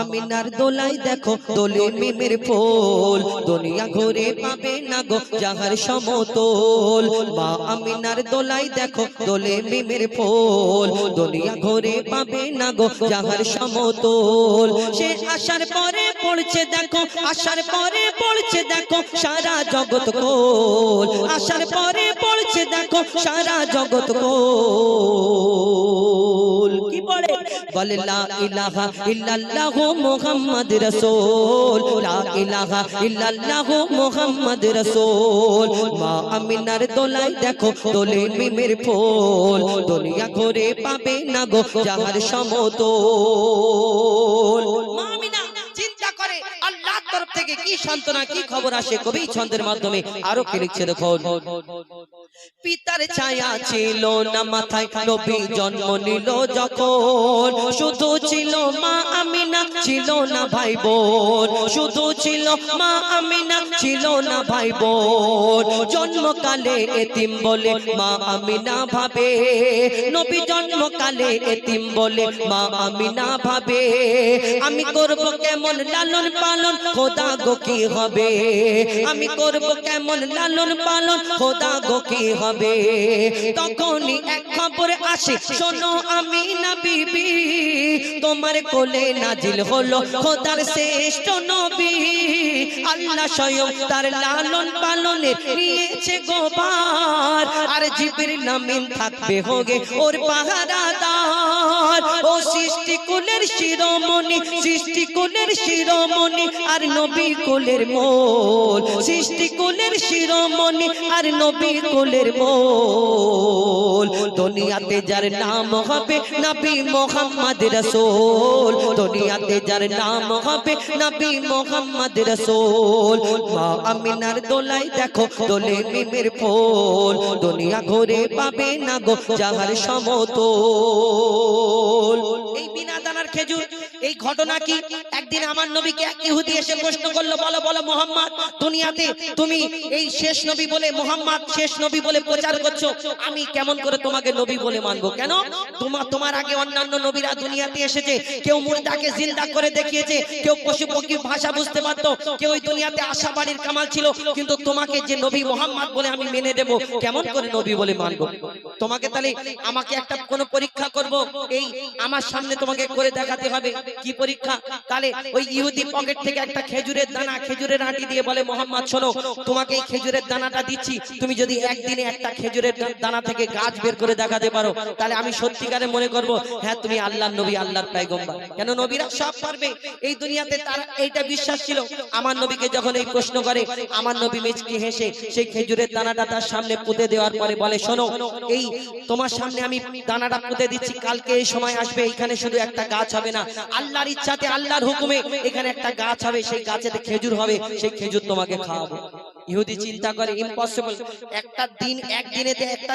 আমিনার দোলাই দেখো দোলে মিমের ফুল, দুনিয়া ঘুরে পাবে না গো যাহার সমতল। মা আমিনার দোলাই দেখো দোলে মিমের ফুল, দুনিয়া ঘুরে পাবে না গো যাহার সমতল। সে আসার পরে পড়ছে দেখো, আসার পরে পড়ছে দেখো সারা জগৎ কোল, আসার পরে পড়ছে দেখো সারা জগৎ কোল। কি পড়ে? বলে লা ইলাহা ইল্লাল্লাহু মুহাম্মদ রাসূল, লা ইলাহা ইল্লাল্লাহু মুহাম্মদ রাসূল। মা আমিনার দোলাই দেখো দোলে মিমের ফুল, দুনিয়া ঘুরে পাবে না গো যাহার সমতল। মা আমিনা চিন্তা করে আল্লাহর তরফ থেকে কি সান্তনা কি খবর আসে, কবি ছন্দের মাধ্যমে আরো কি লিখছে দেখো। পিতার ছায়া ছিল না মাথায়, নবী জন্ম নিল যখন, শুধু ছিল মা আমিনা ছিল না ভাই বোন, শুধু ছিল মা আমিনা ছিল না ভাই বোন। জন্মকালে এতিম বলে মা আমিনা ভাবে, নবী জন্মকালে এতিম বলে মা আমিনা ভাবে, আমি করব কেমন লালন পালন খোদা গো কি হবে, আমি করব কেমন লালন পালন খোদা গো কি হবে। তখনই এক খবর আসে, শোনো আমিনা বিবি, তোমার কোলে নাজিল হলো খোদার শ্রেষ্ঠ নবী। আল্লাহ স্বয়ং তার লালন পালনে নিয়েছে গোবার, আর জিবরিল আমিন থাকবে হোগে ওর পাহারাদার। ও সৃষ্টি কুলের শিরোমণি, সৃষ্টি কুলের শিরোমণি আর নবী কুলের মোল, সৃষ্টি কুলের শিরোমণি আর নবী কুলের মোল। দুনিয়াতে যার নাম হবে নবী মুহাম্মদ রাসূল, দুনিয়াতে যার নাম হবে নবী মুহাম্মদ রাসূল। মা আমিনার দোলাই দেখো দোলে মিমের ফুল, দুনিয়া ঘুরে পাবে না গো যাহার সমতল। এই বিনা দানার খেজুর, এই ঘটনা কি? একদিন আমার নবীকে এক ইহুদি এসে প্রশ্ন করলো, বলো বলো মুহাম্মদ, দুনিয়াতে তুমি এই শেষ নবী বলে মুহাম্মদ শেষ নবী বলে প্রচার করছো, আমি কেমন করে তোমাকে নবী বলে মানবো? কেন? তোমার আগে অন্যান্য নবীরা দুনিয়াতে এসেছে, কেউ মুর্দাকে জিন্দা করে দেখিয়েছে, কেউ পশু পক্ষী ভাষা বুঝতে পারতো, কেউ ওই দুনিয়াতে আশাবাড়ির কামাল ছিল, কিন্তু তোমাকে যে নবী মুহাম্মদ বলে আমি মেনে দেব, কেমন করে নবী বলে মানবো তোমাকে? তাহলে আমাকে একটা কোন পরীক্ষা করব, এই আমার সামনে তোমাকে করে দেখাতে হবে। কি পরীক্ষা? তাহলে ওই ইহুদি পকেট থেকে একটা খেজুরের দানা, খেজুরের আঁটি দিয়ে বলে, মুহাম্মদ শোনো, তোমাকে এই খেজুরের দানাটা দিচ্ছি, তুমি যদি একদিনে একটা খেজুরের দানা থেকে গাছ বের করে দেখাতে পারো, তাহলে আমি সত্যিকারে মনে করব হ্যাঁ তুমি আল্লাহর নবী, আল্লাহর পয়গম্বর। কেন? নবীরা সব পারবে, এই দুনিয়াতে তারা এইটা বিশ্বাস ছিল। আমার নবীকে যখন এই প্রশ্ন করে, আমার নবী মুচকি হেসে সেই খেজুরের দানাটা তার সামনে পুঁতে দেওয়ার পরে বলে, শোনো, এই তোমার সামনে আমি দানাটা পুঁতে দিচ্ছি, কালকে এই সময় আসবে, এখানে শুধু একটা গাছ হবে না, আল্লাহর ইচ্ছাতে আল্লাহর হুকুমে এখানে একটা গাছ হবে, সেই গাছেতে খেজুর হবে, সেই খেজুর তোমাকে খাওয়াবো। ইহুদি চিন্তা করে ইম্পসিবল, একটা দিন একদিনেতে একটা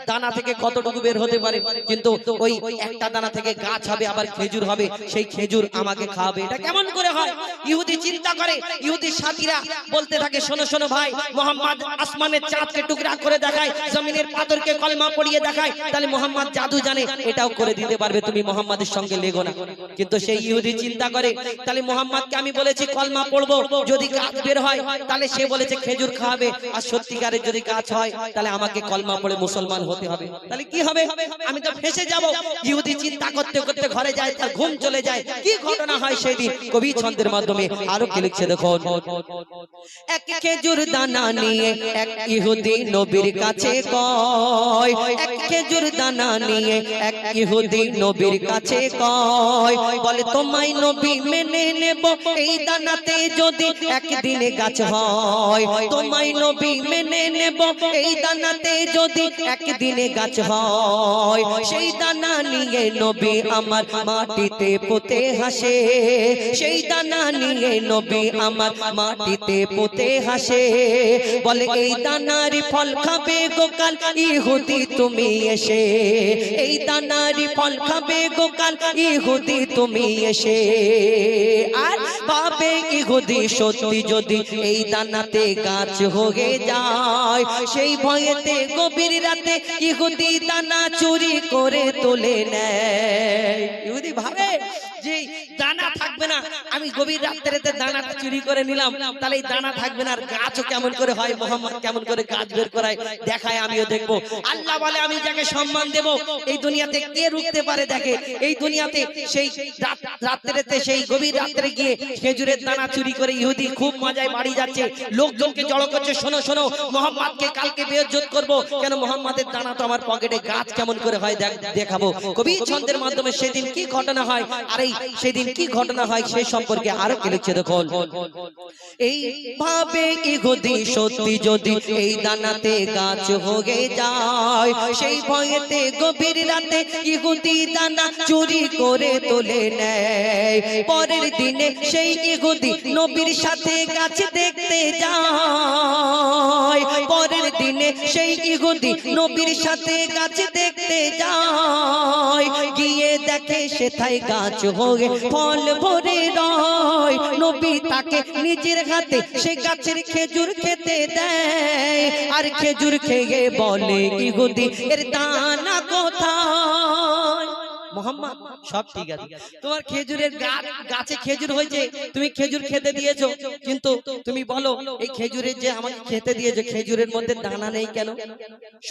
দানা থেকে কতটুকু বের হতে পারে, কিন্তু ওই একটা দানা থেকে গাছ হবে, আবার খেজুর হবে, সেই খেজুর আমাকে খাওয়াবে, এটা কেমন করে হয়? ইহুদি চিন্তা করে। ইহুদি সাথীরা বলতে থাকে, শোনো শোনো ভাই, মুহাম্মদ আসমানের চাঁদকে টুকরা করে দেখায়, জমিনের পাথরকে কলমা পড়িয়ে দেখায়, তাহলে মুহাম্মদ জাদু জানে, এটাও করে দিতে পারবে, তুমি মুহাম্মাদের সঙ্গে লেগো না। কিন্তু সেই ইহুদি চিন্তা করে, তাহলে মুহাম্মদকে আমি বলেছি কলমা পড়বো, যদি গাছ বের হয় তাহলে সে বলেছে খেজুর খাওয়াবে, আর সত্যিকারের যদি গাছ হয় তাহলে আমাকে কলমা পড়ে মুসলমান হতে হবে, তাহলে কি হবে? আমি তো ফেঁসে যাব। ইহুদি চিন্তা করতে করতে ঘরে যায়, তার ঘুম চলে যায়। কি ঘটনা হয় সেদিন কবি ছন্দের মাধ্যমে আরো কি লিখছে দেখো। এক খেজুর দানা নিয়ে এক ইহুদি নবীর কাছে কয়, এক খেজুর দানা নিয়ে এক ইহুদি নবীর কাছে কয়, বলে তোমায় নবী মেনে নেব এই দানাতে যদি একদিনে গাছ হয়, তোমায় নবী মেনে নেব এই দানাতে যদি একদিনে গাছ হয়। সেই দানা নিয়ে নবী আমার মাটিতে পুঁতে হাসে, সেই দানা নিয়ে নবী আমার মাটিতে পুঁতে হাসে, বলে এই দানারি ফল খাবে গোকাল ইহুদি তুমি এসে, এই দানারি ফল খাবে গোকাল ইহুদি তুমি এসে। আর ভাবে ইহুদি সত্যি যদি এই দানাতে গাছ হয়ে যায়, সেই ভয়েতে গভীর রাতে ইহুদি দানা চুরি করে তুলে নেয়। ইহুদি ভাবে যে দানা থাকবে না, আমি গভীর রাত্রিতে দানাটা চুরি করে নিলাম, তাহলে এই দানা থাকবে না। আর গাছও কেমন করে হয়, মোহাম্মদ কেমন করে গাছ বের করায় দেখায়, আমিও দেখবো। আল্লাহ বলে আমি যাকে সম্মান দেব এই দুনিয়াতে কে রুখতে পারে। দেখে এই দুনিয়াতে সেই রাত্রিতে, সেই গভীর রাত্রে গিয়ে খেজুরের দানা চুরি করে ইহুদি খুব মজায় বাড়ি যাচ্ছে, লোকজনকে জড়ো করছে, শোনো শোনো মোহাম্মদকে কালকে বেইজ্জত করব। কেন? মোহাম্মদের দানা তো আমার পকেটে, গাছ কেমন করে হয় দেখাবো। কবি ছন্দের মাধ্যমে সেদিন কি ঘটনা হয়, আর এই সেদিন কি ঘটনা হয় সেই সম্পর্কে আরো কি লিখছে দেখুন। এই ভাবে ইহুদি সত্যি যদি এই দানাতে গাছ হয়ে যায়, সেই ভয়েতে গভীর রাতে ইহুদি দানা চুরি করে তুলে নেয়। পরের দিনে সেই ইহুদি নবীর সাথে গাছ দেখতে যায়। পরের দিনে সেই ইহুদি নবীর সাথে গাছ দেখতে যায়। গিয়ে দেখে সেথায় গাছ হয়ে ফল ভরে রয়। নবী তাকে নিজের হাতে সে গাছের খেজুর খেতে দেয়। আর খেজুর খেয়ে বলে ইহুদি এর দানা কোথায়? মোহাম্মদ সব ঠিক আছে, তোমার খেজুরের গাছে খেজুর হয়েছে, তুমি খেজুর খেতে দিয়েছো, কিন্তু তুমি বলো এই খেজুরের যে আমাকে খেতে দিয়েছো খেজুরের মধ্যে দানা নেই কেন?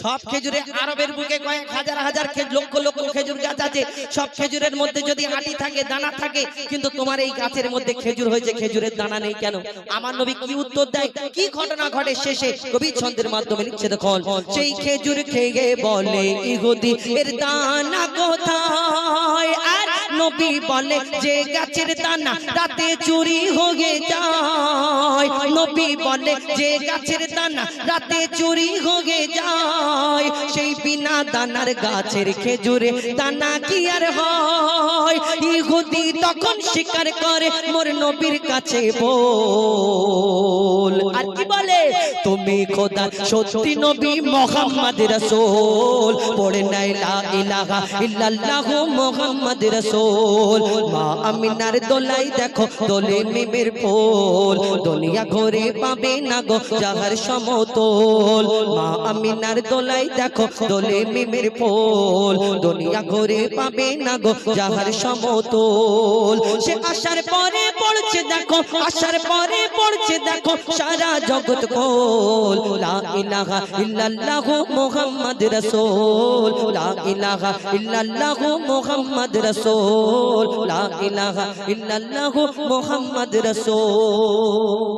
সব খেজুরে, আরবের বুকে কয়েক হাজার হাজার লক্ষ লক্ষ খেজুর গাছ আছে, সব খেজুরের মধ্যে যদি আটি থাকে, দানা থাকে, কিন্তু তোমার এই গাছের মধ্যে খেজুর হয়েছে, খেজুরের দানা নেই কেন? আমার নবী কি উত্তর দেয়, কি ঘটনা ঘটে শেষে কবি ছন্দের মাধ্যমে লিখছে দেখুন। সেই খেজুর খেয়ে বলে ইহুদি এর দানা কোথায়? আর নবী বলে যে গাছের দানা রাতে চুরি হয়ে যায়। নবী বলে যে গাছের দানা রাতে চুরি হয়ে যায়। সেই বিনা দানার গাছের খেজুরে দানা কি আর হয়? ইহুদি তখন স্বীকার করে মোর নবীর কাছে বল। আর কি বলে? তুমি খোদা সত্যি নবী মুহাম্মদ রাসূল, পড়ে নাই লা ইলাহা ইল্লাল্লাহু মুহাম্মদ রাসূল। মা আমিনার দোলাই দেখো দোলে মিমের ফুল, দুনিয়া ঘুরে পাবে না গো যাহার সমতল। মা আমিনার দোলাই দেখো দোলে মিমের ফুল, দুনিয়া ঘুরে পাবে না গো যাহার সমতল। সে আসার পরে পড়ছে দেখো, আসার পরে পড়ছে দেখো সারা জগৎ কোল। লা ইলাহা ইল্লাল্লাহু মুহাম্মদ রাসূল, লা ইলাহা ইল্লাল্লাহু মুহাম্মদ রাসূল, লা ইলাহা ইল্লাল্লাহু মুহাম্মদ রাসূল।